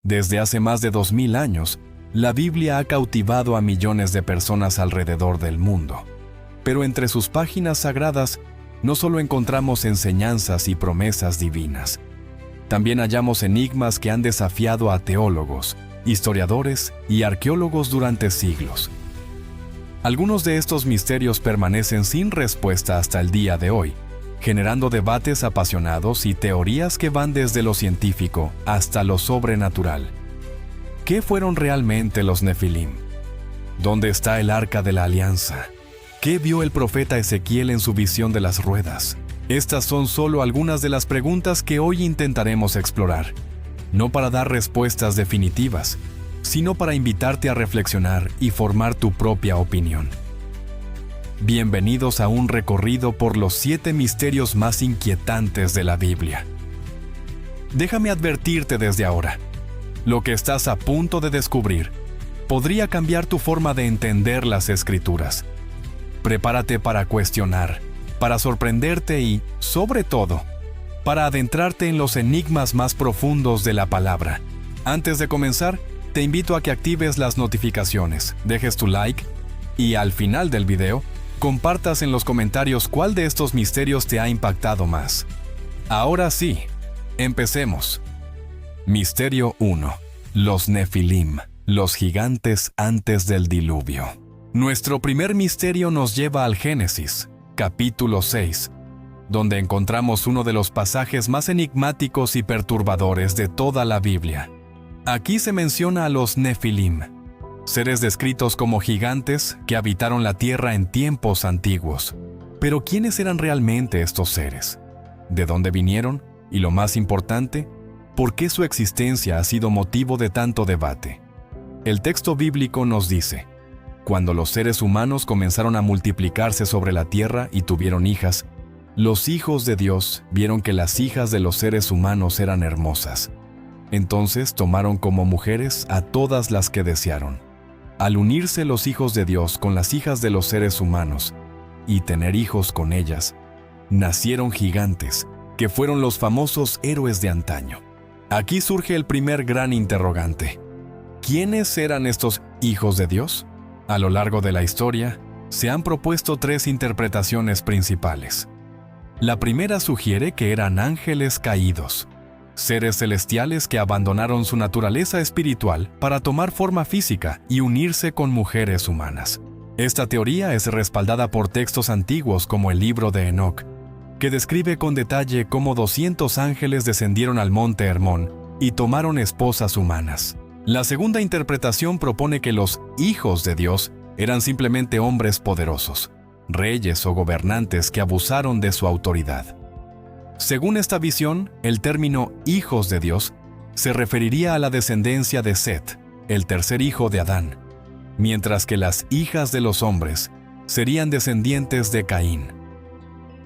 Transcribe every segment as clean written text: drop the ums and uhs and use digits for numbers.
Desde hace más de 2000 años, la Biblia ha cautivado a millones de personas alrededor del mundo. Pero entre sus páginas sagradas no solo encontramos enseñanzas y promesas divinas, también hallamos enigmas que han desafiado a teólogos, historiadores y arqueólogos durante siglos. Algunos de estos misterios permanecen sin respuesta hasta el día de hoy, generando debates apasionados y teorías que van desde lo científico hasta lo sobrenatural. ¿Qué fueron realmente los Nefilim? ¿Dónde está el Arca de la Alianza? ¿Qué vio el profeta Ezequiel en su visión de las ruedas? Estas son solo algunas de las preguntas que hoy intentaremos explorar, no para dar respuestas definitivas, sino para invitarte a reflexionar y formar tu propia opinión. Bienvenidos a un recorrido por los 7 misterios más inquietantes de la Biblia. Déjame advertirte desde ahora, lo que estás a punto de descubrir podría cambiar tu forma de entender las Escrituras. Prepárate para cuestionar, para sorprenderte y, sobre todo, para adentrarte en los enigmas más profundos de la palabra. Antes de comenzar, te invito a que actives las notificaciones, dejes tu like y al final del video, compartas en los comentarios cuál de estos misterios te ha impactado más. Ahora sí, empecemos. Misterio 1. Los Nefilim, los gigantes antes del diluvio. Nuestro primer misterio nos lleva al Génesis, capítulo 6, donde encontramos uno de los pasajes más enigmáticos y perturbadores de toda la Biblia. Aquí se menciona a los Nefilim, seres descritos como gigantes que habitaron la tierra en tiempos antiguos. Pero ¿quiénes eran realmente estos seres? ¿De dónde vinieron? Y lo más importante, ¿por qué su existencia ha sido motivo de tanto debate? El texto bíblico nos dice: cuando los seres humanos comenzaron a multiplicarse sobre la tierra y tuvieron hijas, los hijos de Dios vieron que las hijas de los seres humanos eran hermosas. Entonces tomaron como mujeres a todas las que desearon. Al unirse los hijos de Dios con las hijas de los seres humanos y tener hijos con ellas, nacieron gigantes, que fueron los famosos héroes de antaño. Aquí surge el primer gran interrogante. ¿Quiénes eran estos hijos de Dios? A lo largo de la historia, se han propuesto 3 interpretaciones principales. La primera sugiere que eran ángeles caídos, seres celestiales que abandonaron su naturaleza espiritual para tomar forma física y unirse con mujeres humanas. Esta teoría es respaldada por textos antiguos como el libro de Enoc, que describe con detalle cómo 200 ángeles descendieron al monte Hermón y tomaron esposas humanas. La segunda interpretación propone que los hijos de Dios eran simplemente hombres poderosos, reyes o gobernantes que abusaron de su autoridad. Según esta visión, el término hijos de Dios se referiría a la descendencia de Set, el tercer hijo de Adán, mientras que las hijas de los hombres serían descendientes de Caín.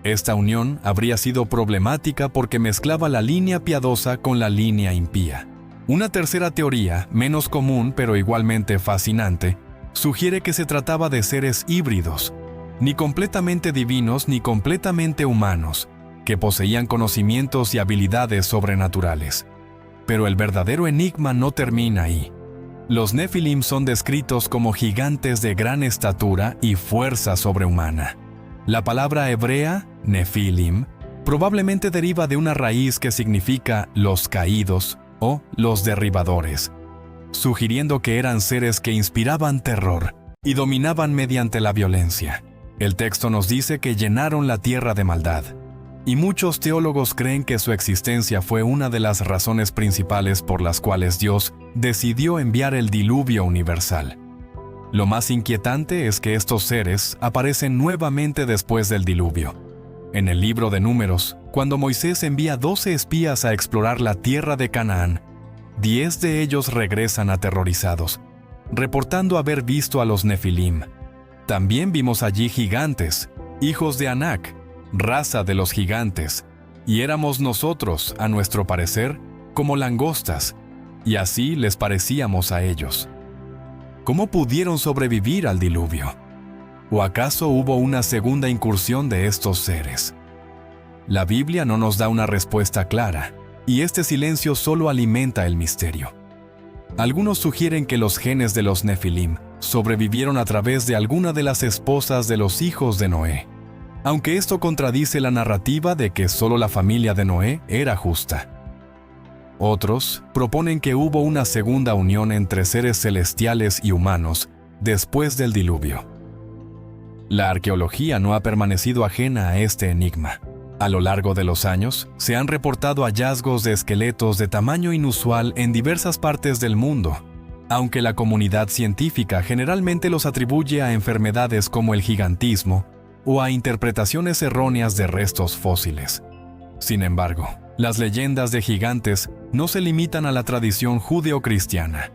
Esta unión habría sido problemática porque mezclaba la línea piadosa con la línea impía. Una tercera teoría, menos común pero igualmente fascinante, sugiere que se trataba de seres híbridos, ni completamente divinos ni completamente humanos, que poseían conocimientos y habilidades sobrenaturales. Pero el verdadero enigma no termina ahí. Los Nefilim son descritos como gigantes de gran estatura y fuerza sobrehumana. La palabra hebrea, Nefilim, probablemente deriva de una raíz que significa los caídos o los derribadores, sugiriendo que eran seres que inspiraban terror y dominaban mediante la violencia. El texto nos dice que llenaron la tierra de maldad, y muchos teólogos creen que su existencia fue una de las razones principales por las cuales Dios decidió enviar el diluvio universal. Lo más inquietante es que estos seres aparecen nuevamente después del diluvio. En el libro de Números, cuando Moisés envía 12 espías a explorar la tierra de Canaán, 10 de ellos regresan aterrorizados, reportando haber visto a los Nefilim. También vimos allí gigantes, hijos de Anac, raza de los gigantes, y éramos nosotros, a nuestro parecer, como langostas, y así les parecíamos a ellos. ¿Cómo pudieron sobrevivir al diluvio? ¿O acaso hubo una segunda incursión de estos seres? La Biblia no nos da una respuesta clara, y este silencio solo alimenta el misterio. Algunos sugieren que los genes de los Nefilim sobrevivieron a través de alguna de las esposas de los hijos de Noé, aunque esto contradice la narrativa de que solo la familia de Noé era justa. Otros proponen que hubo una segunda unión entre seres celestiales y humanos después del diluvio. La arqueología no ha permanecido ajena a este enigma. A lo largo de los años, se han reportado hallazgos de esqueletos de tamaño inusual en diversas partes del mundo, aunque la comunidad científica generalmente los atribuye a enfermedades como el gigantismo o a interpretaciones erróneas de restos fósiles. Sin embargo, las leyendas de gigantes no se limitan a la tradición judeocristiana.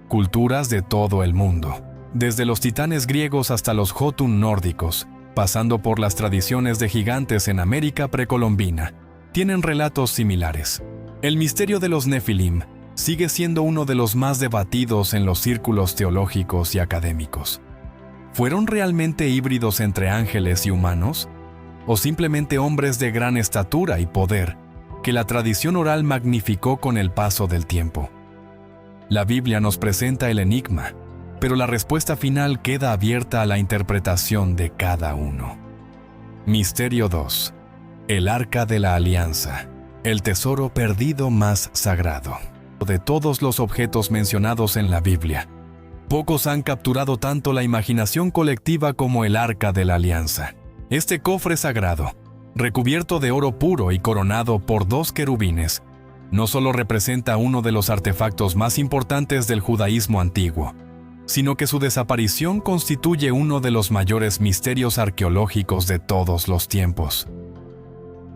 Culturas de todo el mundo, desde los titanes griegos hasta los Jotun nórdicos, pasando por las tradiciones de gigantes en América precolombina, tienen relatos similares. El misterio de los Nefilim sigue siendo uno de los más debatidos en los círculos teológicos y académicos. ¿Fueron realmente híbridos entre ángeles y humanos? ¿O simplemente hombres de gran estatura y poder que la tradición oral magnificó con el paso del tiempo? La Biblia nos presenta el enigma, pero la respuesta final queda abierta a la interpretación de cada uno. Misterio 2. El Arca de la Alianza, el tesoro perdido más sagrado. De todos los objetos mencionados en la Biblia, pocos han capturado tanto la imaginación colectiva como el Arca de la Alianza. Este cofre sagrado, recubierto de oro puro y coronado por 2 querubines, no solo representa uno de los artefactos más importantes del judaísmo antiguo, sino que su desaparición constituye uno de los mayores misterios arqueológicos de todos los tiempos.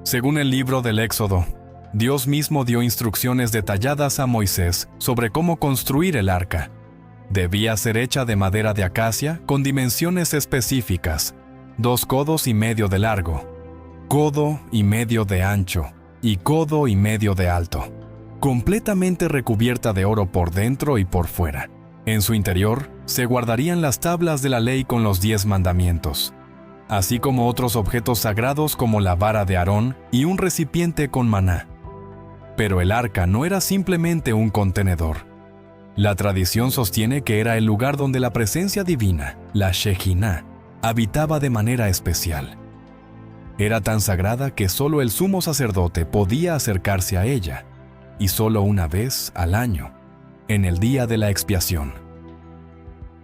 Según el libro del Éxodo, Dios mismo dio instrucciones detalladas a Moisés sobre cómo construir el arca. Debía ser hecha de madera de acacia con dimensiones específicas, 2 codos y medio de largo, codo y medio de ancho y codo y medio de alto, completamente recubierta de oro por dentro y por fuera. En su interior se guardarían las tablas de la ley con los 10 mandamientos, así como otros objetos sagrados como la vara de Aarón y un recipiente con maná. Pero el arca no era simplemente un contenedor. La tradición sostiene que era el lugar donde la presencia divina, la Shekinah, habitaba de manera especial. Era tan sagrada que solo el sumo sacerdote podía acercarse a ella, y solo una vez al año, en el día de la expiación.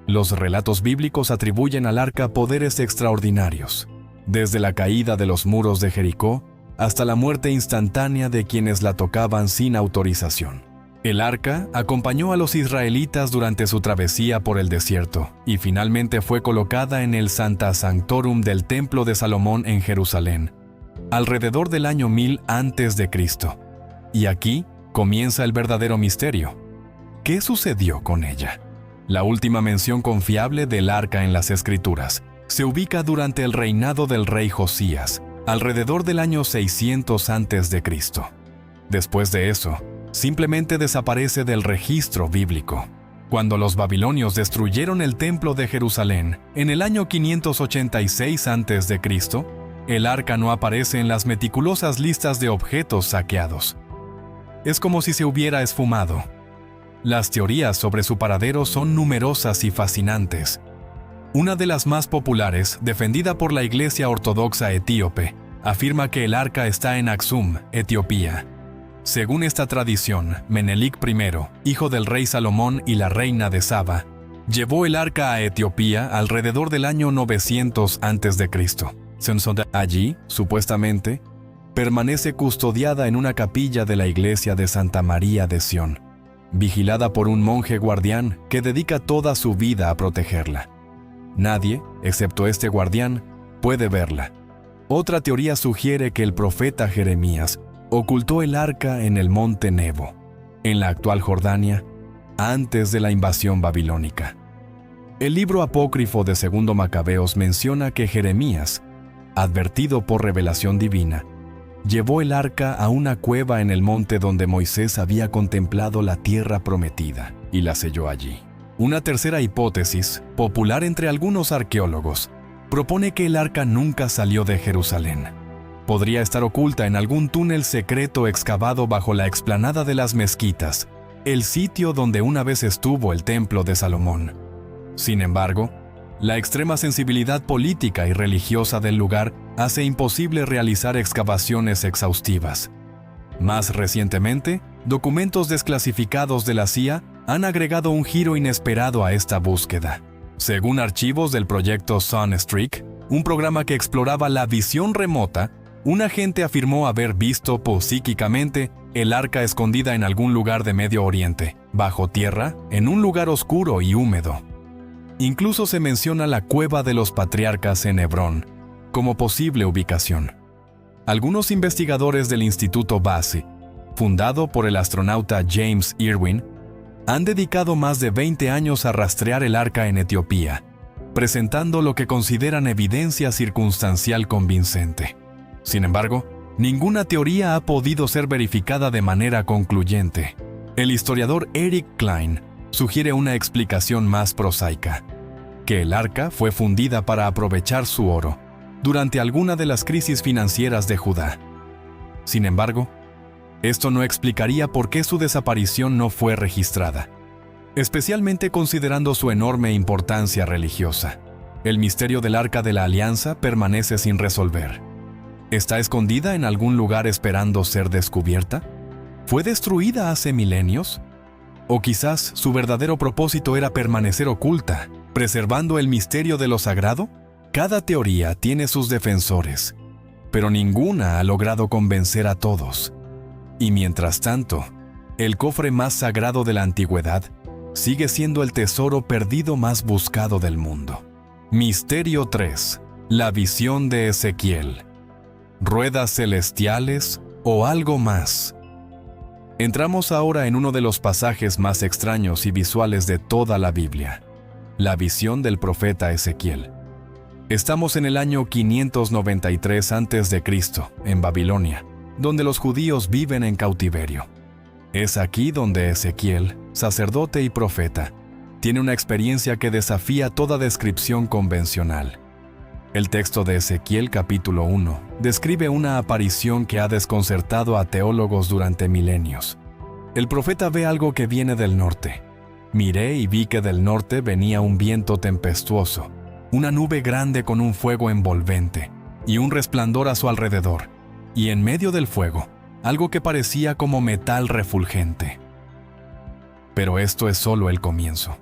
Los relatos bíblicos atribuyen al arca poderes extraordinarios, desde la caída de los muros de Jericó hasta la muerte instantánea de quienes la tocaban sin autorización. El arca acompañó a los israelitas durante su travesía por el desierto y finalmente fue colocada en el Sancta Sanctorum del Templo de Salomón en Jerusalén, alrededor del año 1000 a.C. Y aquí comienza el verdadero misterio. ¿Qué sucedió con ella? La última mención confiable del arca en las Escrituras se ubica durante el reinado del rey Josías, alrededor del año 600 a.C. Después de eso, simplemente desaparece del registro bíblico. Cuando los babilonios destruyeron el templo de Jerusalén en el año 586 a.C., el arca no aparece en las meticulosas listas de objetos saqueados. Es como si se hubiera esfumado. Las teorías sobre su paradero son numerosas y fascinantes. Una de las más populares, defendida por la Iglesia Ortodoxa Etíope, afirma que el arca está en Aksum, Etiopía. Según esta tradición, Menelik I, hijo del rey Salomón y la reina de Saba, llevó el arca a Etiopía alrededor del año 900 a.C. Allí, supuestamente, permanece custodiada en una capilla de la iglesia de Santa María de Sión, vigilada por un monje guardián que dedica toda su vida a protegerla. Nadie, excepto este guardián, puede verla. Otra teoría sugiere que el profeta Jeremías ocultó el arca en el monte Nebo, en la actual Jordania, antes de la invasión babilónica. El libro apócrifo de Segundo Macabeos menciona que Jeremías, advertido por revelación divina, llevó el arca a una cueva en el monte donde Moisés había contemplado la tierra prometida y la selló allí. Una tercera hipótesis, popular entre algunos arqueólogos, propone que el arca nunca salió de Jerusalén. Podría estar oculta en algún túnel secreto excavado bajo la explanada de las mezquitas, el sitio donde una vez estuvo el templo de Salomón. Sin embargo, la extrema sensibilidad política y religiosa del lugar hace imposible realizar excavaciones exhaustivas. Más recientemente, documentos desclasificados de la CIA han agregado un giro inesperado a esta búsqueda. Según archivos del proyecto Sunstreak, un programa que exploraba la visión remota, un agente afirmó haber visto psíquicamente el arca escondida en algún lugar de Medio Oriente, bajo tierra, en un lugar oscuro y húmedo. Incluso se menciona la cueva de los patriarcas en Hebrón como posible ubicación. Algunos investigadores del Instituto Base, fundado por el astronauta James Irwin, han dedicado más de 20 años a rastrear el arca en Etiopía, presentando lo que consideran evidencia circunstancial convincente. Sin embargo, ninguna teoría ha podido ser verificada de manera concluyente. El historiador Eric Klein sugiere una explicación más prosaica, que el arca fue fundida para aprovechar su oro durante alguna de las crisis financieras de Judá. Sin embargo, esto no explicaría por qué su desaparición no fue registrada, especialmente considerando su enorme importancia religiosa. El misterio del Arca de la Alianza permanece sin resolver. ¿Está escondida en algún lugar esperando ser descubierta? ¿Fue destruida hace milenios? ¿O quizás su verdadero propósito era permanecer oculta, preservando el misterio de lo sagrado? Cada teoría tiene sus defensores, pero ninguna ha logrado convencer a todos. Y mientras tanto, el cofre más sagrado de la antigüedad sigue siendo el tesoro perdido más buscado del mundo. Misterio 3. La visión de Ezequiel. ¿Ruedas celestiales o algo más? Entramos ahora en uno de los pasajes más extraños y visuales de toda la Biblia, la visión del profeta Ezequiel. Estamos en el año 593 a.C., en Babilonia, donde los judíos viven en cautiverio. Es aquí donde Ezequiel, sacerdote y profeta, tiene una experiencia que desafía toda descripción convencional. El texto de Ezequiel capítulo 1 describe una aparición que ha desconcertado a teólogos durante milenios. El profeta ve algo que viene del norte. Miré y vi que del norte venía un viento tempestuoso, una nube grande con un fuego envolvente y un resplandor a su alrededor, y en medio del fuego, algo que parecía como metal refulgente. Pero esto es solo el comienzo.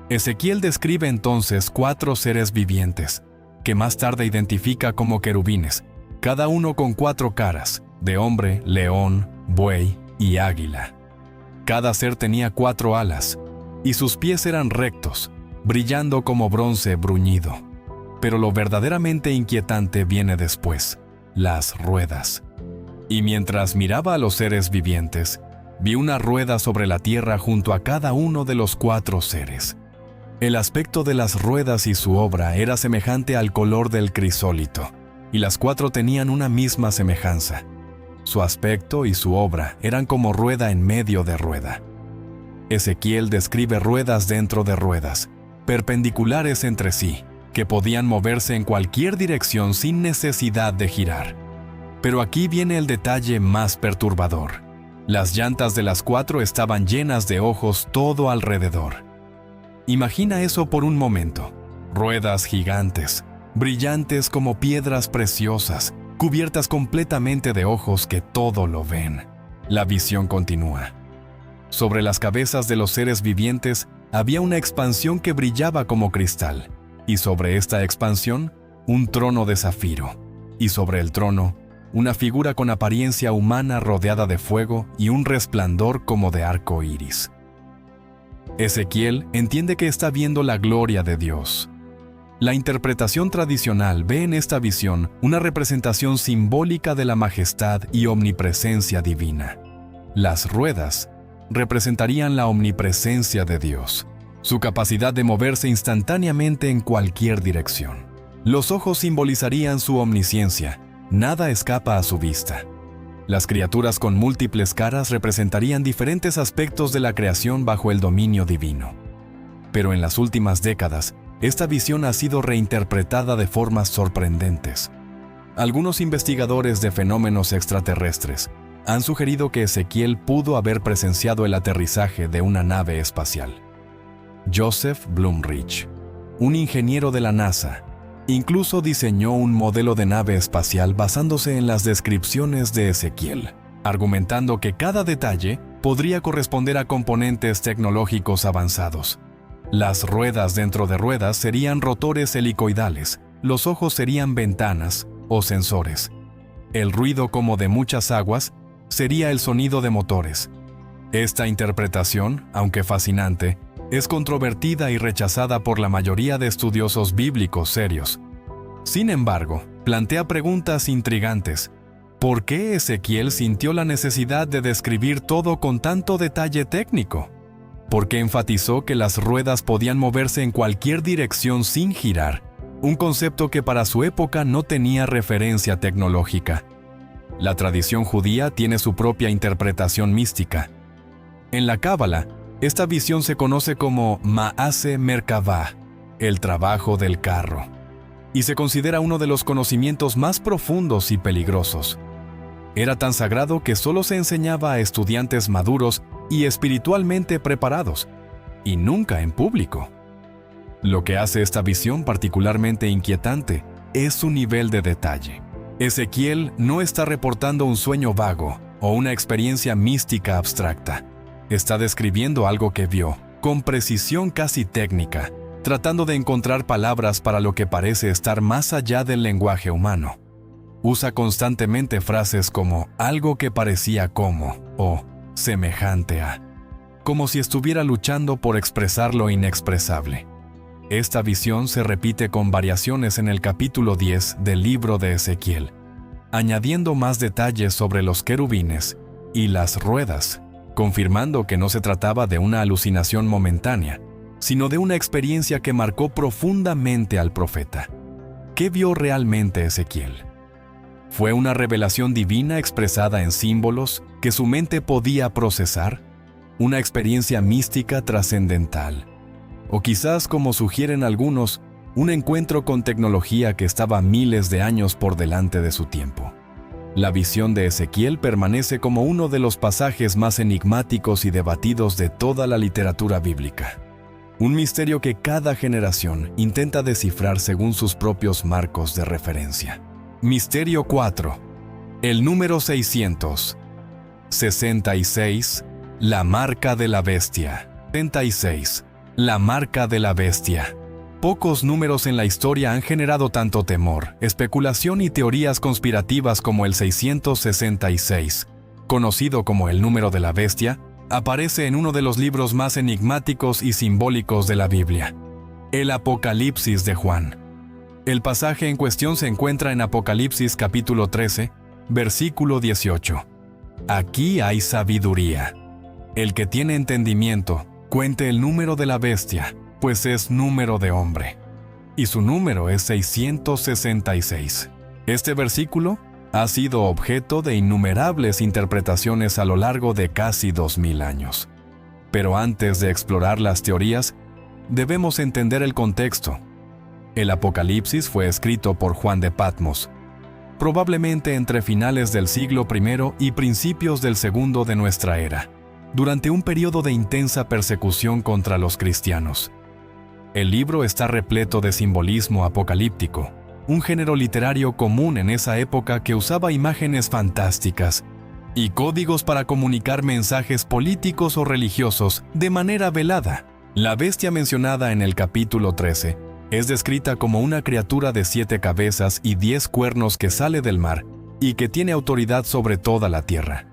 Ezequiel describe entonces 4 seres vivientes, que más tarde identifica como querubines, cada uno con 4 caras, de hombre, león, buey y águila. Cada ser tenía 4 alas, y sus pies eran rectos, brillando como bronce bruñido. Pero lo verdaderamente inquietante viene después, las ruedas. Y mientras miraba a los seres vivientes, vi una rueda sobre la tierra junto a cada uno de los 4 seres. El aspecto de las ruedas y su obra era semejante al color del crisólito, y las 4 tenían una misma semejanza. Su aspecto y su obra eran como rueda en medio de rueda. Ezequiel describe ruedas dentro de ruedas, perpendiculares entre sí, que podían moverse en cualquier dirección sin necesidad de girar. Pero aquí viene el detalle más perturbador. Las llantas de las 4 estaban llenas de ojos todo alrededor. Imagina eso por un momento. Ruedas gigantes, brillantes como piedras preciosas, cubiertas completamente de ojos que todo lo ven. La visión continúa. Sobre las cabezas de los seres vivientes había una expansión que brillaba como cristal, y sobre esta expansión, un trono de zafiro, y sobre el trono, una figura con apariencia humana rodeada de fuego y un resplandor como de arco iris. Ezequiel entiende que está viendo la gloria de Dios. La interpretación tradicional ve en esta visión una representación simbólica de la majestad y omnipresencia divina. Las ruedas representarían la omnipresencia de Dios, su capacidad de moverse instantáneamente en cualquier dirección. Los ojos simbolizarían su omnisciencia, nada escapa a su vista. Las criaturas con múltiples caras representarían diferentes aspectos de la creación bajo el dominio divino. Pero en las últimas décadas, esta visión ha sido reinterpretada de formas sorprendentes. Algunos investigadores de fenómenos extraterrestres han sugerido que Ezequiel pudo haber presenciado el aterrizaje de una nave espacial. Joseph Blumrich, un ingeniero de la NASA, incluso diseñó un modelo de nave espacial basándose en las descripciones de Ezequiel, argumentando que cada detalle podría corresponder a componentes tecnológicos avanzados. Las ruedas dentro de ruedas serían rotores helicoidales, los ojos serían ventanas o sensores. El ruido como de muchas aguas sería el sonido de motores. Esta interpretación, aunque fascinante, es controvertida y rechazada por la mayoría de estudiosos bíblicos serios. Sin embargo, plantea preguntas intrigantes. ¿Por qué Ezequiel sintió la necesidad de describir todo con tanto detalle técnico? ¿Por qué enfatizó que las ruedas podían moverse en cualquier dirección sin girar? Un concepto que para su época no tenía referencia tecnológica. La tradición judía tiene su propia interpretación mística. En la Cábala, esta visión se conoce como Ma'ase Merkavá, el trabajo del carro, y se considera uno de los conocimientos más profundos y peligrosos. Era tan sagrado que solo se enseñaba a estudiantes maduros y espiritualmente preparados, y nunca en público. Lo que hace esta visión particularmente inquietante es su nivel de detalle. Ezequiel no está reportando un sueño vago o una experiencia mística abstracta. Está describiendo algo que vio, con precisión casi técnica, tratando de encontrar palabras para lo que parece estar más allá del lenguaje humano. Usa constantemente frases como algo que parecía como o semejante a, como si estuviera luchando por expresar lo inexpresable. Esta visión se repite con variaciones en el capítulo 10 del libro de Ezequiel, añadiendo más detalles sobre los querubines y las ruedas, confirmando que no se trataba de una alucinación momentánea, sino de una experiencia que marcó profundamente al profeta. ¿Qué vio realmente Ezequiel? ¿Fue una revelación divina expresada en símbolos que su mente podía procesar? ¿Una experiencia mística trascendental? O quizás, como sugieren algunos, un encuentro con tecnología que estaba miles de años por delante de su tiempo. La visión de Ezequiel permanece como uno de los pasajes más enigmáticos y debatidos de toda la literatura bíblica. Un misterio que cada generación intenta descifrar según sus propios marcos de referencia. Misterio 4. El número 600. 66. La marca de la bestia. 76. La marca de la bestia. Pocos números en la historia han generado tanto temor, especulación y teorías conspirativas como el 666, conocido como el número de la bestia, aparece en uno de los libros más enigmáticos y simbólicos de la Biblia, el Apocalipsis de Juan. El pasaje en cuestión se encuentra en Apocalipsis capítulo 13, versículo 18. Aquí hay sabiduría. El que tiene entendimiento, cuente el número de la bestia, pues es número de hombre. Y su número es 666. Este versículo ha sido objeto de innumerables interpretaciones a lo largo de casi 2000 años. Pero antes de explorar las teorías, debemos entender el contexto. El Apocalipsis fue escrito por Juan de Patmos, probablemente entre finales del siglo I y principios del segundo de nuestra era, durante un periodo de intensa persecución contra los cristianos. El libro está repleto de simbolismo apocalíptico, un género literario común en esa época que usaba imágenes fantásticas y códigos para comunicar mensajes políticos o religiosos de manera velada. La bestia mencionada en el capítulo 13 es descrita como una criatura de 7 cabezas y 10 cuernos que sale del mar y que tiene autoridad sobre toda la tierra.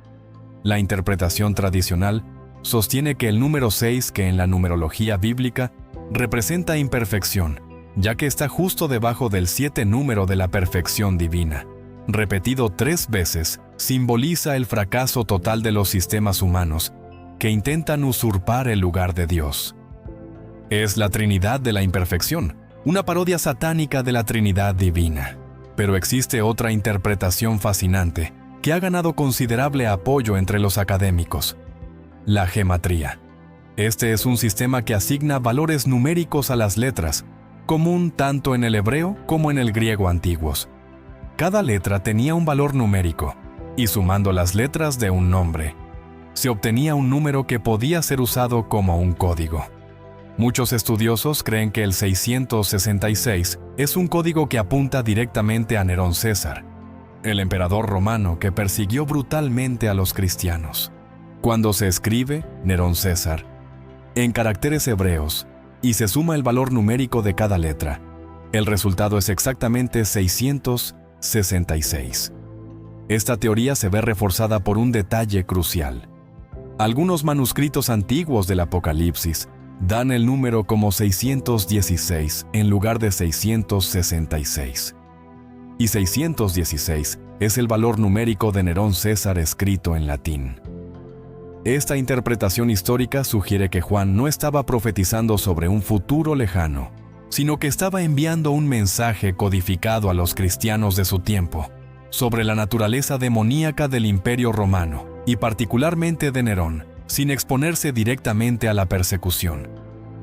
La interpretación tradicional sostiene que el número 6, que en la numerología bíblica representa imperfección, ya que está justo debajo del 7 número de la perfección divina. Repetido 3 veces, simboliza el fracaso total de los sistemas humanos que intentan usurpar el lugar de Dios. Es la Trinidad de la imperfección, una parodia satánica de la Trinidad divina. Pero existe otra interpretación fascinante que ha ganado considerable apoyo entre los académicos: la gematría. Este es un sistema que asigna valores numéricos a las letras, común tanto en el hebreo como en el griego antiguos. Cada letra tenía un valor numérico, y sumando las letras de un nombre, se obtenía un número que podía ser usado como un código. Muchos estudiosos creen que el 666 es un código que apunta directamente a Nerón César, el emperador romano que persiguió brutalmente a los cristianos. Cuando se escribe Nerón César en caracteres hebreos y se suma el valor numérico de cada letra, el resultado es exactamente 666. Esta teoría se ve reforzada por un detalle crucial. Algunos manuscritos antiguos del Apocalipsis dan el número como 616 en lugar de 666. Y 616 es el valor numérico de Nerón César escrito en latín. Esta interpretación histórica sugiere que Juan no estaba profetizando sobre un futuro lejano, sino que estaba enviando un mensaje codificado a los cristianos de su tiempo sobre la naturaleza demoníaca del Imperio Romano y particularmente de Nerón, sin exponerse directamente a la persecución.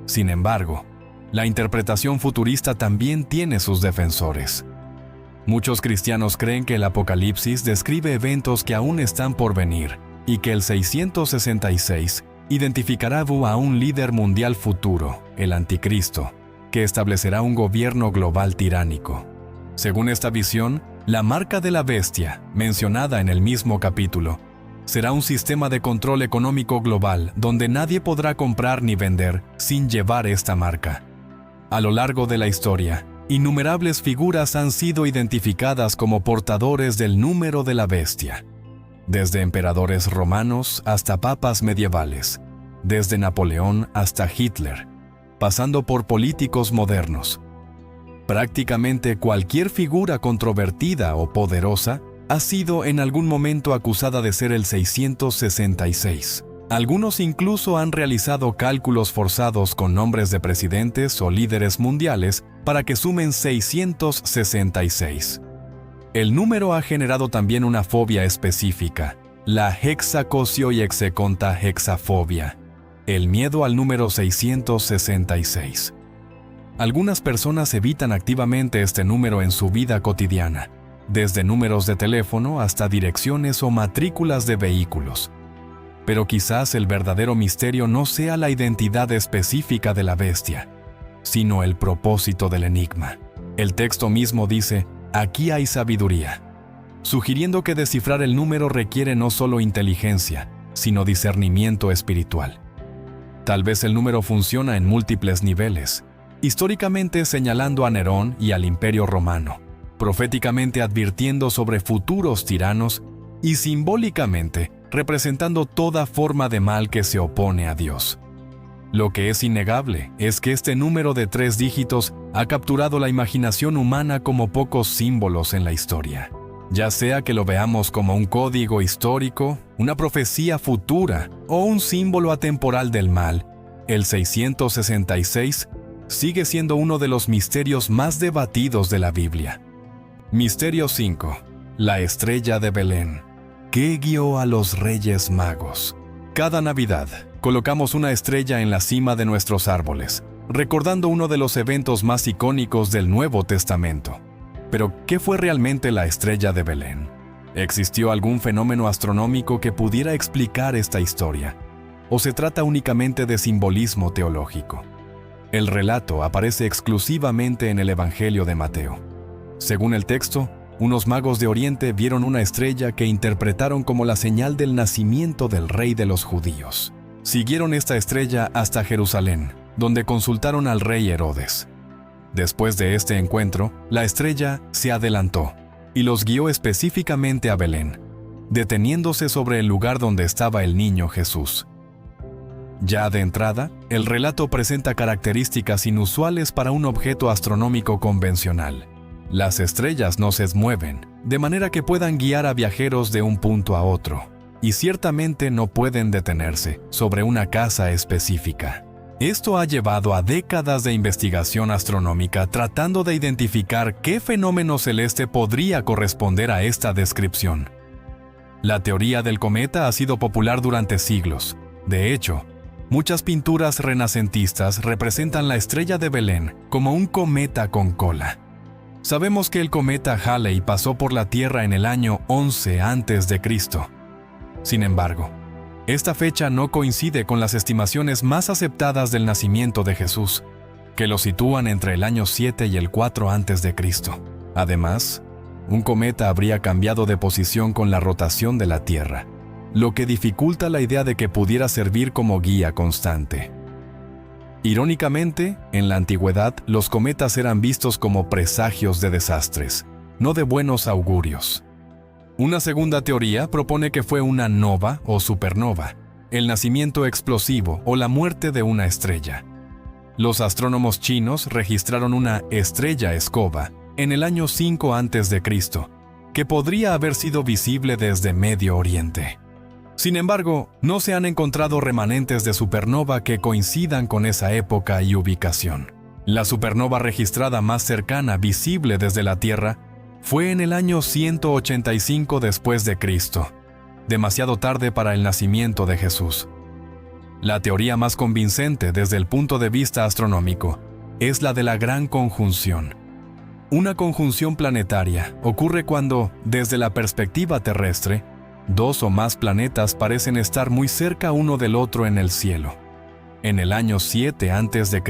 Sin embargo, la interpretación futurista también tiene sus defensores. Muchos cristianos creen que el Apocalipsis describe eventos que aún están por venir y que el 666 identificará a un líder mundial futuro, el Anticristo, que establecerá un gobierno global tiránico. Según esta visión, la marca de la bestia, mencionada en el mismo capítulo, será un sistema de control económico global donde nadie podrá comprar ni vender sin llevar esta marca. A lo largo de la historia, innumerables figuras han sido identificadas como portadores del número de la bestia. Desde emperadores romanos hasta papas medievales, desde Napoleón hasta Hitler, pasando por políticos modernos. Prácticamente cualquier figura controvertida o poderosa ha sido en algún momento acusada de ser el 666. Algunos incluso han realizado cálculos forzados con nombres de presidentes o líderes mundiales para que sumen 666. El número ha generado también una fobia específica, la hexacosioiexecontahexafobia, el miedo al número 666. Algunas personas evitan activamente este número en su vida cotidiana, desde números de teléfono hasta direcciones o matrículas de vehículos. Pero quizás el verdadero misterio no sea la identidad específica de la bestia, sino el propósito del enigma. El texto mismo dice, aquí hay sabiduría, sugiriendo que descifrar el número requiere no solo inteligencia, sino discernimiento espiritual. Tal vez el número funciona en múltiples niveles, históricamente señalando a Nerón y al Imperio Romano, proféticamente advirtiendo sobre futuros tiranos y simbólicamente representando toda forma de mal que se opone a Dios. Lo que es innegable es que este número de 3 dígitos ha capturado la imaginación humana como pocos símbolos en la historia. Ya sea que lo veamos como un código histórico, una profecía futura o un símbolo atemporal del mal, el 666 sigue siendo uno de los misterios más debatidos de la Biblia. Misterio 5. La estrella de Belén. ¿Qué guió a los Reyes Magos? Cada Navidad, colocamos una estrella en la cima de nuestros árboles, recordando uno de los eventos más icónicos del Nuevo Testamento. Pero, ¿qué fue realmente la estrella de Belén? ¿Existió algún fenómeno astronómico que pudiera explicar esta historia? ¿O se trata únicamente de simbolismo teológico? El relato aparece exclusivamente en el Evangelio de Mateo. Según el texto, unos magos de Oriente vieron una estrella que interpretaron como la señal del nacimiento del rey de los judíos. Siguieron esta estrella hasta Jerusalén, donde consultaron al rey Herodes. Después de este encuentro, la estrella se adelantó y los guió específicamente a Belén, deteniéndose sobre el lugar donde estaba el niño Jesús. Ya de entrada, el relato presenta características inusuales para un objeto astronómico convencional. Las estrellas no se mueven, de manera que puedan guiar a viajeros de un punto a otro, y ciertamente no pueden detenerse sobre una casa específica. Esto ha llevado a décadas de investigación astronómica tratando de identificar qué fenómeno celeste podría corresponder a esta descripción. La teoría del cometa ha sido popular durante siglos. De hecho, muchas pinturas renacentistas representan la estrella de Belén como un cometa con cola. Sabemos que el cometa Halley pasó por la Tierra en el año 11 a.C. Sin embargo, esta fecha no coincide con las estimaciones más aceptadas del nacimiento de Jesús, que lo sitúan entre el año 7 y el 4 a.C. Además, un cometa habría cambiado de posición con la rotación de la Tierra, lo que dificulta la idea de que pudiera servir como guía constante. Irónicamente, en la antigüedad, los cometas eran vistos como presagios de desastres, no de buenos augurios. Una segunda teoría propone que fue una nova o supernova, el nacimiento explosivo o la muerte de una estrella. Los astrónomos chinos registraron una estrella escoba en el año 5 a.C., que podría haber sido visible desde Medio Oriente. Sin embargo, no se han encontrado remanentes de supernova que coincidan con esa época y ubicación. La supernova registrada más cercana visible desde la Tierra fue en el año 185 después de Cristo, demasiado tarde para el nacimiento de Jesús. La teoría más convincente desde el punto de vista astronómico es la de la Gran Conjunción. Una conjunción planetaria ocurre cuando, desde la perspectiva terrestre, dos o más planetas parecen estar muy cerca uno del otro en el cielo. En el año 7 a.C.,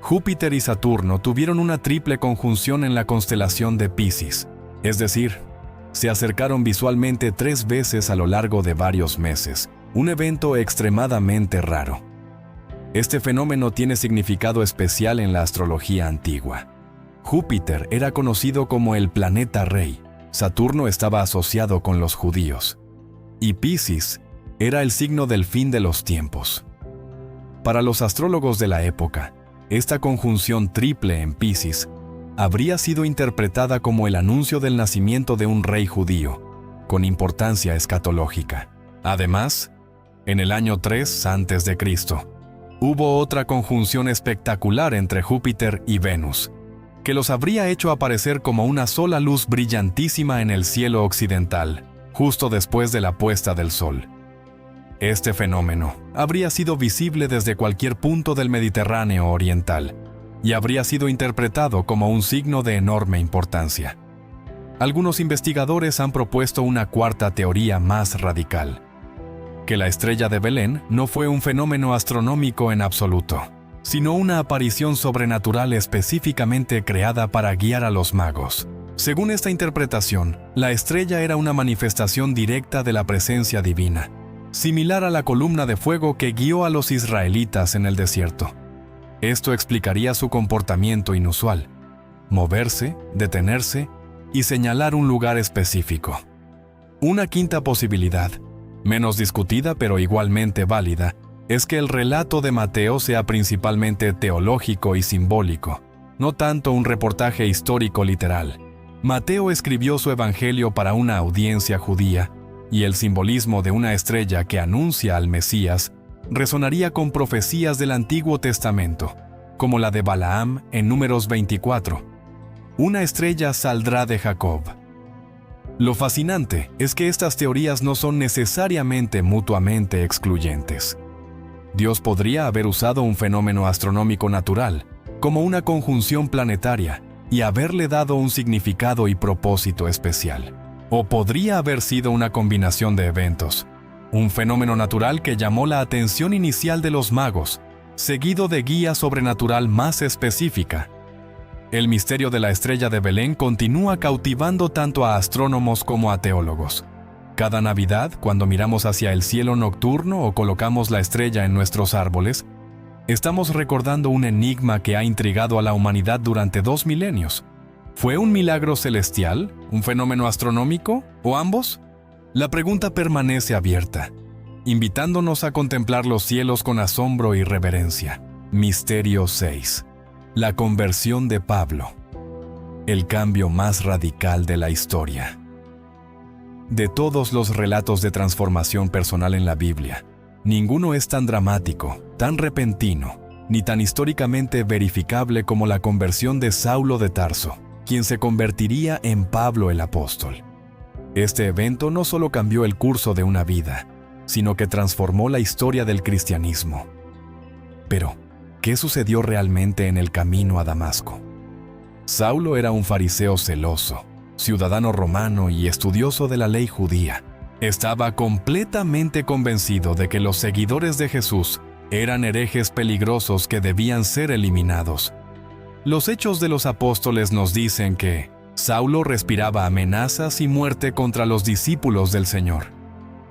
Júpiter y Saturno tuvieron una triple conjunción en la constelación de Piscis, es decir, se acercaron visualmente 3 veces a lo largo de varios meses, un evento extremadamente raro. Este fenómeno tiene significado especial en la astrología antigua. Júpiter era conocido como el planeta rey, Saturno estaba asociado con los judíos, y Piscis era el signo del fin de los tiempos. Para los astrólogos de la época, esta conjunción triple en Piscis habría sido interpretada como el anuncio del nacimiento de un rey judío, con importancia escatológica. Además, en el año 3 a.C., hubo otra conjunción espectacular entre Júpiter y Venus, que los habría hecho aparecer como una sola luz brillantísima en el cielo occidental, justo después de la puesta del sol. Este fenómeno habría sido visible desde cualquier punto del Mediterráneo oriental y habría sido interpretado como un signo de enorme importancia. Algunos investigadores han propuesto una cuarta teoría más radical: que la estrella de Belén no fue un fenómeno astronómico en absoluto, sino una aparición sobrenatural específicamente creada para guiar a los magos. Según esta interpretación, la estrella era una manifestación directa de la presencia divina, similar a la columna de fuego que guió a los israelitas en el desierto. Esto explicaría su comportamiento inusual: moverse, detenerse y señalar un lugar específico. Una quinta posibilidad, menos discutida pero igualmente válida, es que el relato de Mateo sea principalmente teológico y simbólico, no tanto un reportaje histórico literal. Mateo escribió su evangelio para una audiencia judía, y el simbolismo de una estrella que anuncia al Mesías resonaría con profecías del Antiguo Testamento, como la de Balaam en Números 24. Una estrella saldrá de Jacob. Lo fascinante es que estas teorías no son necesariamente mutuamente excluyentes. Dios podría haber usado un fenómeno astronómico natural, como una conjunción planetaria, y haberle dado un significado y propósito especial. O podría haber sido una combinación de eventos, un fenómeno natural que llamó la atención inicial de los magos, seguido de guía sobrenatural más específica. El misterio de la estrella de Belén continúa cautivando tanto a astrónomos como a teólogos. Cada Navidad, cuando miramos hacia el cielo nocturno o colocamos la estrella en nuestros árboles, estamos recordando un enigma que ha intrigado a la humanidad durante 2 milenios. ¿Fue un milagro celestial, un fenómeno astronómico o ambos? La pregunta permanece abierta, invitándonos a contemplar los cielos con asombro y reverencia. Misterio 6. La conversión de Pablo. El cambio más radical de la historia. De todos los relatos de transformación personal en la Biblia, ninguno es tan dramático, tan repentino, ni tan históricamente verificable como la conversión de Saulo de Tarso, quien se convertiría en Pablo el apóstol. Este evento no solo cambió el curso de una vida, sino que transformó la historia del cristianismo. Pero, ¿qué sucedió realmente en el camino a Damasco? Saulo era un fariseo celoso, ciudadano romano y estudioso de la ley judía. Estaba completamente convencido de que los seguidores de Jesús eran herejes peligrosos que debían ser eliminados. Los Hechos de los Apóstoles nos dicen que Saulo respiraba amenazas y muerte contra los discípulos del Señor.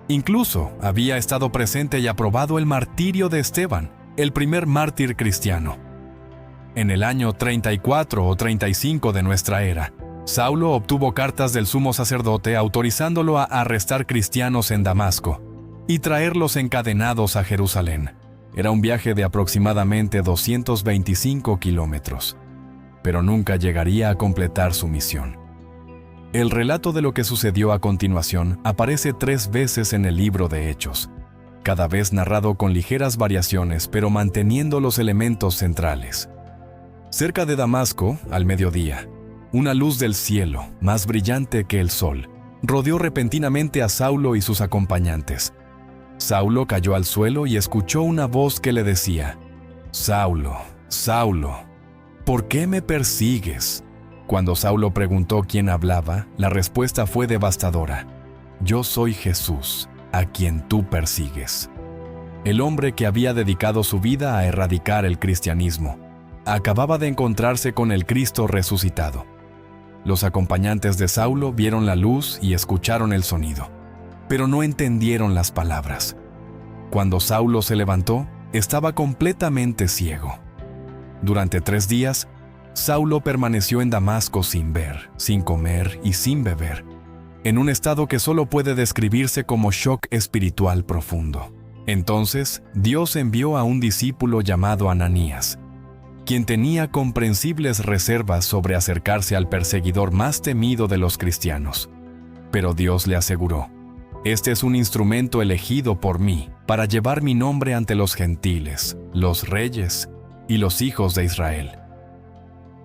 Incluso había estado presente y aprobado el martirio de Esteban, el primer mártir cristiano. En el año 34 o 35 de nuestra era, Saulo obtuvo cartas del sumo sacerdote autorizándolo a arrestar cristianos en Damasco y traerlos encadenados a Jerusalén. Era un viaje de aproximadamente 225 kilómetros, pero nunca llegaría a completar su misión. El relato de lo que sucedió a continuación aparece 3 veces en el libro de Hechos, cada vez narrado con ligeras variaciones, pero manteniendo los elementos centrales. Cerca de Damasco, al mediodía, una luz del cielo, más brillante que el sol, rodeó repentinamente a Saulo y sus acompañantes. Saulo cayó al suelo y escuchó una voz que le decía: «Saulo, Saulo, ¿por qué me persigues?». Cuando Saulo preguntó quién hablaba, la respuesta fue devastadora: «Yo soy Jesús, a quien tú persigues». El hombre que había dedicado su vida a erradicar el cristianismo acababa de encontrarse con el Cristo resucitado. Los acompañantes de Saulo vieron la luz y escucharon el sonido, pero no entendieron las palabras. Cuando Saulo se levantó, estaba completamente ciego. Durante 3 días, Saulo permaneció en Damasco sin ver, sin comer y sin beber, en un estado que solo puede describirse como shock espiritual profundo. Entonces, Dios envió a un discípulo llamado Ananías, quien tenía comprensibles reservas sobre acercarse al perseguidor más temido de los cristianos. Pero Dios le aseguró: «Este es un instrumento elegido por mí para llevar mi nombre ante los gentiles, los reyes y los hijos de Israel».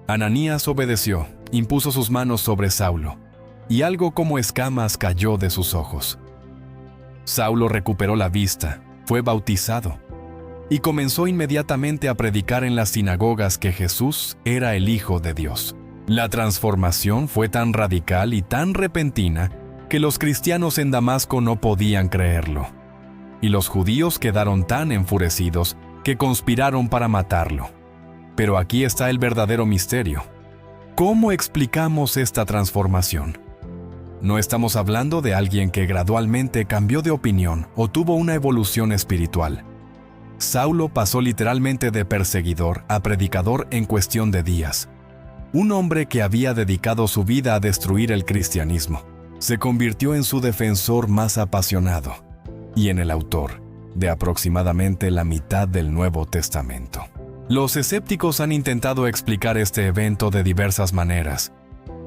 Ananías obedeció, impuso sus manos sobre Saulo, y algo como escamas cayó de sus ojos. Saulo recuperó la vista, fue bautizado, y comenzó inmediatamente a predicar en las sinagogas que Jesús era el Hijo de Dios. La transformación fue tan radical y tan repentina que los cristianos en Damasco no podían creerlo, y los judíos quedaron tan enfurecidos que conspiraron para matarlo. Pero aquí está el verdadero misterio. ¿Cómo explicamos esta transformación? No estamos hablando de alguien que gradualmente cambió de opinión o tuvo una evolución espiritual. Saulo pasó literalmente de perseguidor a predicador en cuestión de días. Un hombre que había dedicado su vida a destruir el cristianismo se convirtió en su defensor más apasionado y en el autor de aproximadamente la mitad del Nuevo Testamento. Los escépticos han intentado explicar este evento de diversas maneras.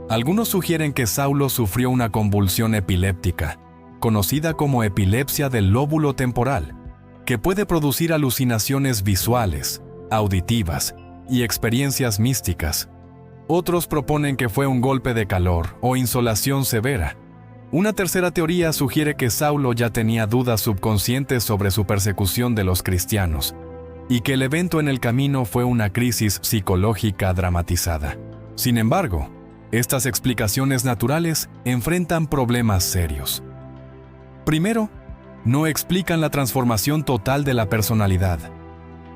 Algunos sugieren que Saulo sufrió una convulsión epiléptica, conocida como epilepsia del lóbulo temporal, que puede producir alucinaciones visuales, auditivas y experiencias místicas. Otros proponen que fue un golpe de calor o insolación severa. Una tercera teoría sugiere que Saulo ya tenía dudas subconscientes sobre su persecución de los cristianos y que el evento en el camino fue una crisis psicológica dramatizada. Sin embargo, estas explicaciones naturales enfrentan problemas serios. Primero, no explican la transformación total de la personalidad.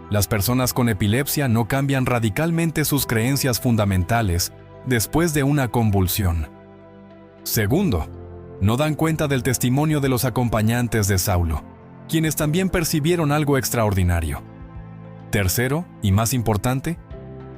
Las personas con epilepsia no cambian radicalmente sus creencias fundamentales después de una convulsión. Segundo, no dan cuenta del testimonio de los acompañantes de Saulo, quienes también percibieron algo extraordinario. Tercero, y más importante,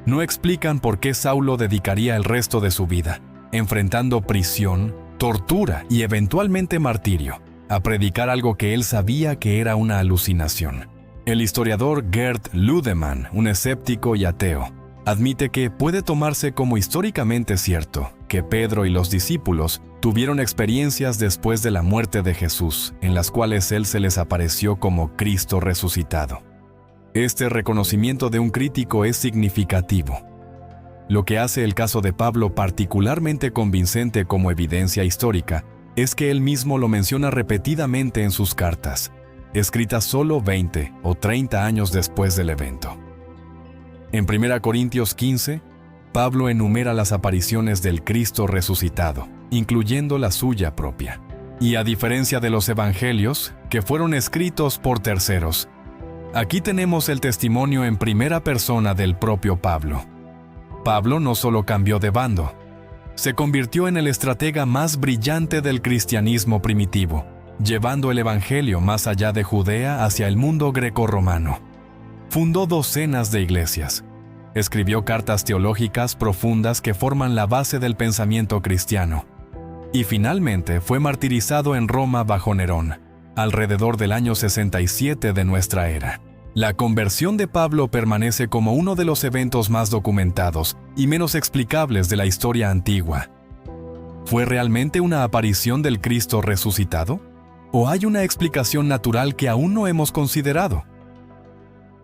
no explican por qué Saulo dedicaría el resto de su vida, enfrentando prisión, tortura y eventualmente martirio, a predicar algo que él sabía que era una alucinación. El historiador Gerd Ludemann, un escéptico y ateo, admite que puede tomarse como históricamente cierto que Pedro y los discípulos tuvieron experiencias después de la muerte de Jesús, en las cuales él se les apareció como Cristo resucitado. Este reconocimiento de un crítico es significativo. Lo que hace el caso de Pablo particularmente convincente como evidencia histórica es que él mismo lo menciona repetidamente en sus cartas, escritas solo 20 o 30 años después del evento. En 1 Corintios 15, Pablo enumera las apariciones del Cristo resucitado, incluyendo la suya propia. Y a diferencia de los evangelios, que fueron escritos por terceros, aquí tenemos el testimonio en primera persona del propio Pablo. Pablo no solo cambió de bando, se convirtió en el estratega más brillante del cristianismo primitivo, llevando el evangelio más allá de Judea hacia el mundo grecorromano. Fundó docenas de iglesias. Escribió cartas teológicas profundas que forman la base del pensamiento cristiano. Y finalmente fue martirizado en Roma bajo Nerón, alrededor del año 67 de nuestra era. La conversión de Pablo permanece como uno de los eventos más documentados y menos explicables de la historia antigua. ¿Fue realmente una aparición del Cristo resucitado? ¿O hay una explicación natural que aún no hemos considerado?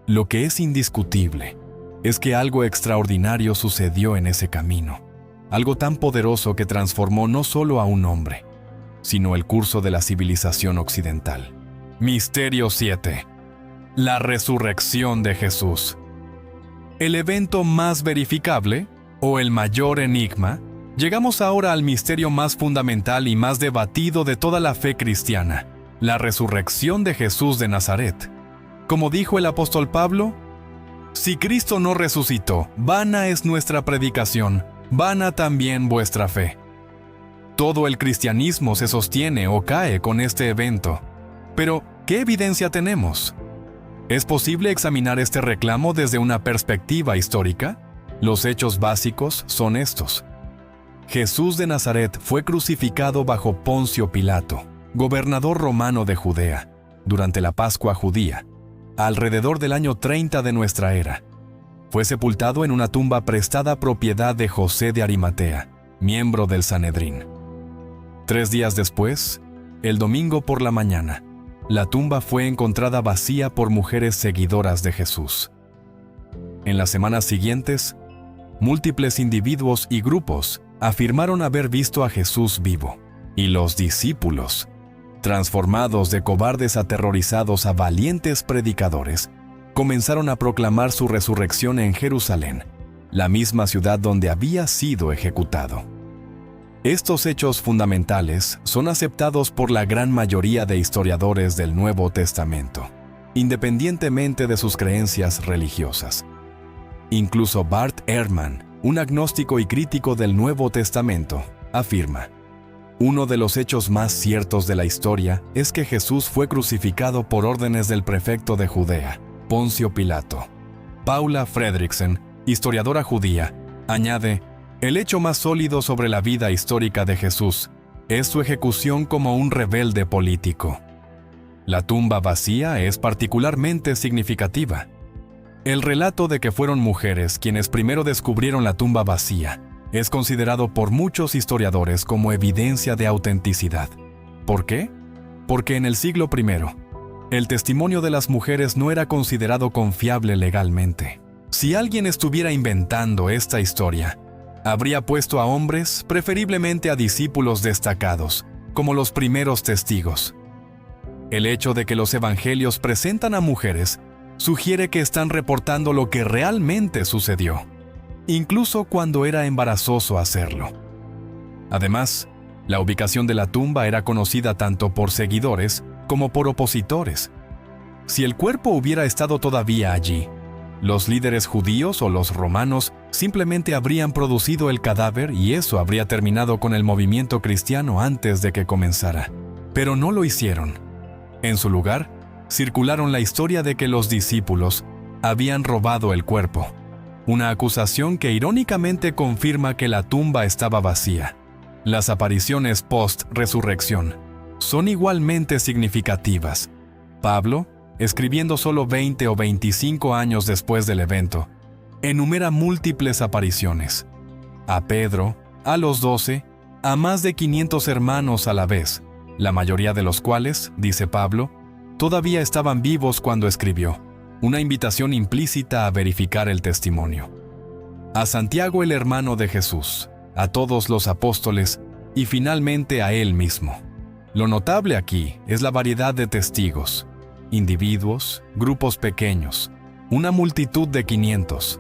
Lo que es indiscutible es que algo extraordinario sucedió en ese camino, algo tan poderoso que transformó no solo a un hombre, sino el curso de la civilización occidental. Misterio 7. La resurrección de Jesús. El evento más verificable, o el mayor enigma, llegamos ahora al misterio más fundamental y más debatido de toda la fe cristiana, la resurrección de Jesús de Nazaret. Como dijo el apóstol Pablo, si Cristo no resucitó, vana es nuestra predicación, vana también vuestra fe. Todo el cristianismo se sostiene o cae con este evento. Pero, ¿qué evidencia tenemos? ¿Es posible examinar este reclamo desde una perspectiva histórica? Los hechos básicos son estos. Jesús de Nazaret fue crucificado bajo Poncio Pilato, gobernador romano de Judea, durante la Pascua judía, alrededor del año 30 de nuestra era. Fue sepultado en una tumba prestada propiedad de José de Arimatea, miembro del Sanedrín. 3 días después, el domingo por la mañana, la tumba fue encontrada vacía por mujeres seguidoras de Jesús. En las semanas siguientes, múltiples individuos y grupos afirmaron haber visto a Jesús vivo, y los discípulos, transformados de cobardes aterrorizados a valientes predicadores, comenzaron a proclamar su resurrección en Jerusalén, la misma ciudad donde había sido ejecutado. Estos hechos fundamentales son aceptados por la gran mayoría de historiadores del Nuevo Testamento, independientemente de sus creencias religiosas. Incluso Bart Ehrman, un agnóstico y crítico del Nuevo Testamento, afirma: uno de los hechos más ciertos de la historia es que Jesús fue crucificado por órdenes del prefecto de Judea, Poncio Pilato. Paula Fredriksen, historiadora judía, añade: el hecho más sólido sobre la vida histórica de Jesús es su ejecución como un rebelde político. La tumba vacía es particularmente significativa. El relato de que fueron mujeres quienes primero descubrieron la tumba vacía es considerado por muchos historiadores como evidencia de autenticidad. ¿Por qué? Porque en el siglo I, el testimonio de las mujeres no era considerado confiable legalmente. Si alguien estuviera inventando esta historia, habría puesto a hombres, preferiblemente a discípulos destacados, como los primeros testigos. El hecho de que los evangelios presentan a mujeres sugiere que están reportando lo que realmente sucedió, incluso cuando era embarazoso hacerlo. Además, la ubicación de la tumba era conocida tanto por seguidores como por opositores. Si el cuerpo hubiera estado todavía allí, los líderes judíos o los romanos simplemente habrían producido el cadáver y eso habría terminado con el movimiento cristiano antes de que comenzara. Pero no lo hicieron. En su lugar, circularon la historia de que los discípulos habían robado el cuerpo, una acusación que irónicamente confirma que la tumba estaba vacía. Las apariciones post-resurrección son igualmente significativas. Pablo, escribiendo solo 20 o 25 años después del evento, enumera múltiples apariciones. A Pedro, a los 12, a más de 500 hermanos a la vez, la mayoría de los cuales, dice Pablo, todavía estaban vivos cuando escribió, una invitación implícita a verificar el testimonio. A Santiago, el hermano de Jesús, a todos los apóstoles y finalmente a él mismo. Lo notable aquí es la variedad de testigos, individuos, grupos pequeños, una multitud de 500.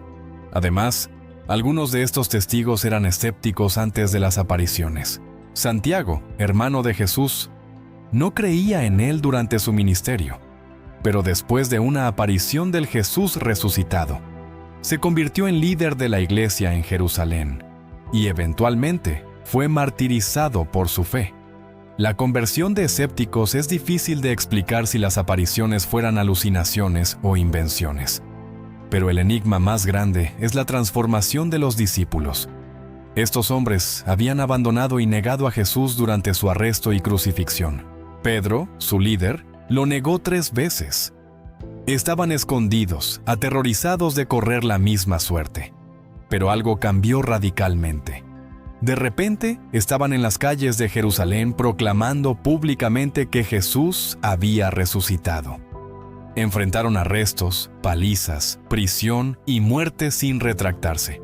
Además, Algunos de estos testigos eran escépticos antes de las apariciones. Santiago, hermano de Jesús, no creía en él durante su ministerio, pero después de una aparición del Jesús resucitado, se convirtió en líder de la iglesia en Jerusalén y eventualmente fue martirizado por su fe. La conversión de escépticos es difícil de explicar si las apariciones fueran alucinaciones o invenciones. Pero el enigma más grande es la transformación de los discípulos. Estos hombres habían abandonado y negado a Jesús durante su arresto y crucifixión. Pedro, su líder, lo negó 3 veces. Estaban escondidos, aterrorizados de correr la misma suerte. Pero algo cambió radicalmente. De repente, estaban en las calles de Jerusalén proclamando públicamente que Jesús había resucitado. Enfrentaron arrestos, palizas, prisión y muerte sin retractarse.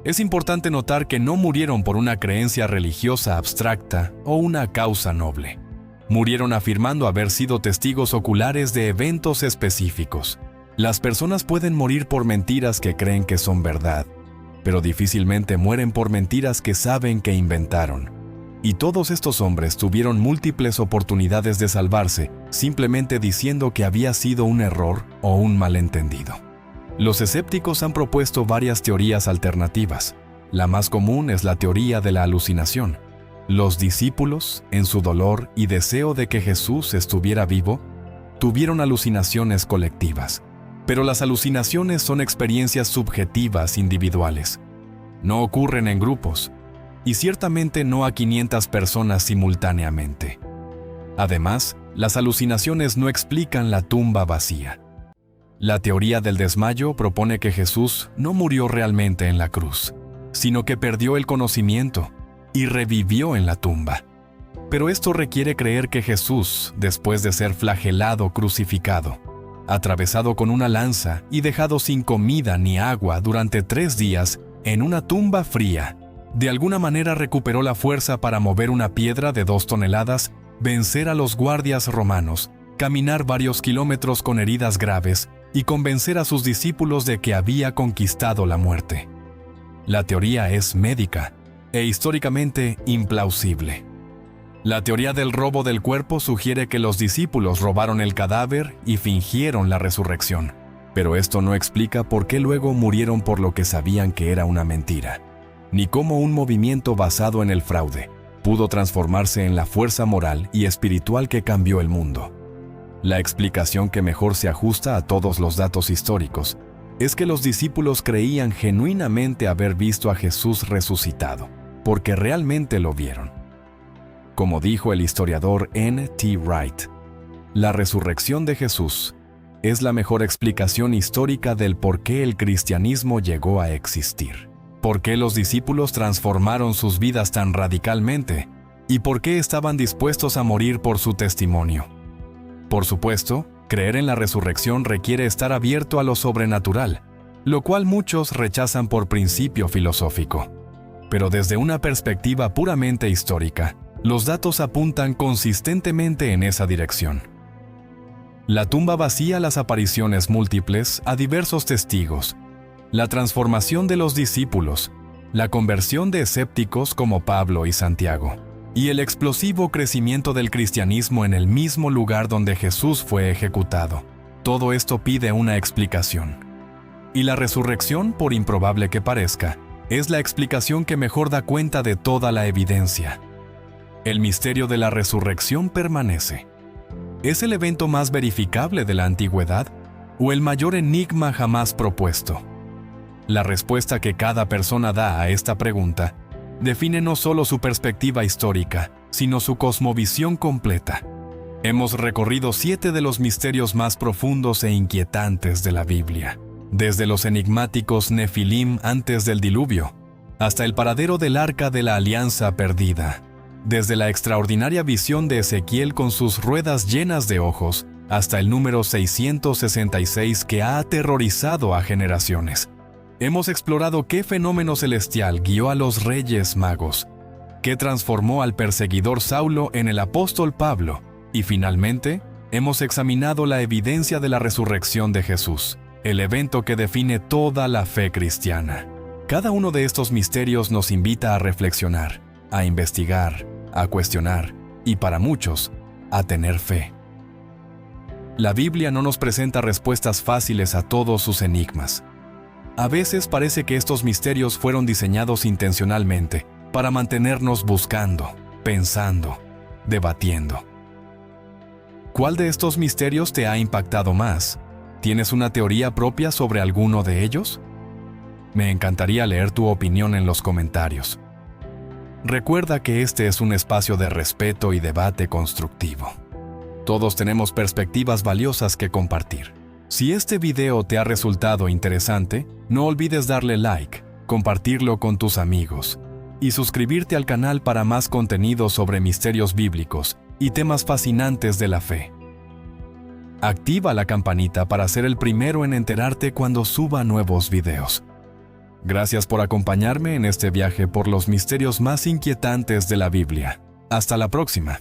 Es importante notar que no murieron por una creencia religiosa abstracta o una causa noble. Murieron afirmando haber sido testigos oculares de eventos específicos. Las personas pueden morir por mentiras que creen que son verdad, pero difícilmente mueren por mentiras que saben que inventaron. Y todos estos hombres tuvieron múltiples oportunidades de salvarse, simplemente diciendo que había sido un error o un malentendido. Los escépticos han propuesto varias teorías alternativas. La más común es la teoría de la alucinación. Los discípulos, en su dolor y deseo de que Jesús estuviera vivo, tuvieron alucinaciones colectivas. Pero las alucinaciones son experiencias subjetivas individuales. No ocurren en grupos, y ciertamente no a 500 personas simultáneamente. Además, las alucinaciones no explican la tumba vacía. La teoría del desmayo propone que Jesús no murió realmente en la cruz, sino que perdió el conocimiento y revivió en la tumba. Pero esto requiere creer que Jesús, después de ser flagelado, crucificado, atravesado con una lanza y dejado sin comida ni agua durante 3 días en una tumba fría, de alguna manera recuperó la fuerza para mover una piedra de 2 toneladas, vencer a los guardias romanos, caminar varios kilómetros con heridas graves y convencer a sus discípulos de que había conquistado la muerte. La teoría es médica e históricamente implausible. La teoría del robo del cuerpo sugiere que los discípulos robaron el cadáver y fingieron la resurrección, pero esto no explica por qué luego murieron por lo que sabían que era una mentira, ni cómo un movimiento basado en el fraude pudo transformarse en la fuerza moral y espiritual que cambió el mundo. La explicación que mejor se ajusta a todos los datos históricos es que los discípulos creían genuinamente haber visto a Jesús resucitado, porque realmente lo vieron. Como dijo el historiador N. T. Wright, la resurrección de Jesús es la mejor explicación histórica del por qué el cristianismo llegó a existir, por qué los discípulos transformaron sus vidas tan radicalmente y por qué estaban dispuestos a morir por su testimonio. Por supuesto, creer en la resurrección requiere estar abierto a lo sobrenatural, lo cual muchos rechazan por principio filosófico. Pero desde una perspectiva puramente histórica, los datos apuntan consistentemente en esa dirección. La tumba vacía, las apariciones múltiples a diversos testigos, la transformación de los discípulos, la conversión de escépticos como Pablo y Santiago, y el explosivo crecimiento del cristianismo en el mismo lugar donde Jesús fue ejecutado. Todo esto pide una explicación. Y la resurrección, por improbable que parezca, es la explicación que mejor da cuenta de toda la evidencia. El misterio de la resurrección permanece. ¿Es el evento más verificable de la antigüedad o el mayor enigma jamás propuesto? La respuesta que cada persona da a esta pregunta define no solo su perspectiva histórica, sino su cosmovisión completa. Hemos recorrido 7 de los misterios más profundos e inquietantes de la Biblia, desde los enigmáticos Nefilim antes del diluvio, hasta el paradero del Arca de la Alianza perdida, desde la extraordinaria visión de Ezequiel con sus ruedas llenas de ojos, hasta el número 666 que ha aterrorizado a generaciones. Hemos explorado qué fenómeno celestial guió a los reyes magos, qué transformó al perseguidor Saulo en el apóstol Pablo, y finalmente, hemos examinado la evidencia de la resurrección de Jesús, el evento que define toda la fe cristiana. Cada uno de estos misterios nos invita a reflexionar, a investigar, a cuestionar y, para muchos, a tener fe. La Biblia no nos presenta respuestas fáciles a todos sus enigmas. A veces parece que estos misterios fueron diseñados intencionalmente para mantenernos buscando, pensando, debatiendo. ¿Cuál de estos misterios te ha impactado más? ¿Tienes una teoría propia sobre alguno de ellos? Me encantaría leer tu opinión en los comentarios. Recuerda que este es un espacio de respeto y debate constructivo. Todos tenemos perspectivas valiosas que compartir. Si este video te ha resultado interesante, no olvides darle like, compartirlo con tus amigos y suscribirte al canal para más contenido sobre misterios bíblicos y temas fascinantes de la fe. Activa la campanita para ser el primero en enterarte cuando suba nuevos videos. Gracias por acompañarme en este viaje por los misterios más inquietantes de la Biblia. Hasta la próxima.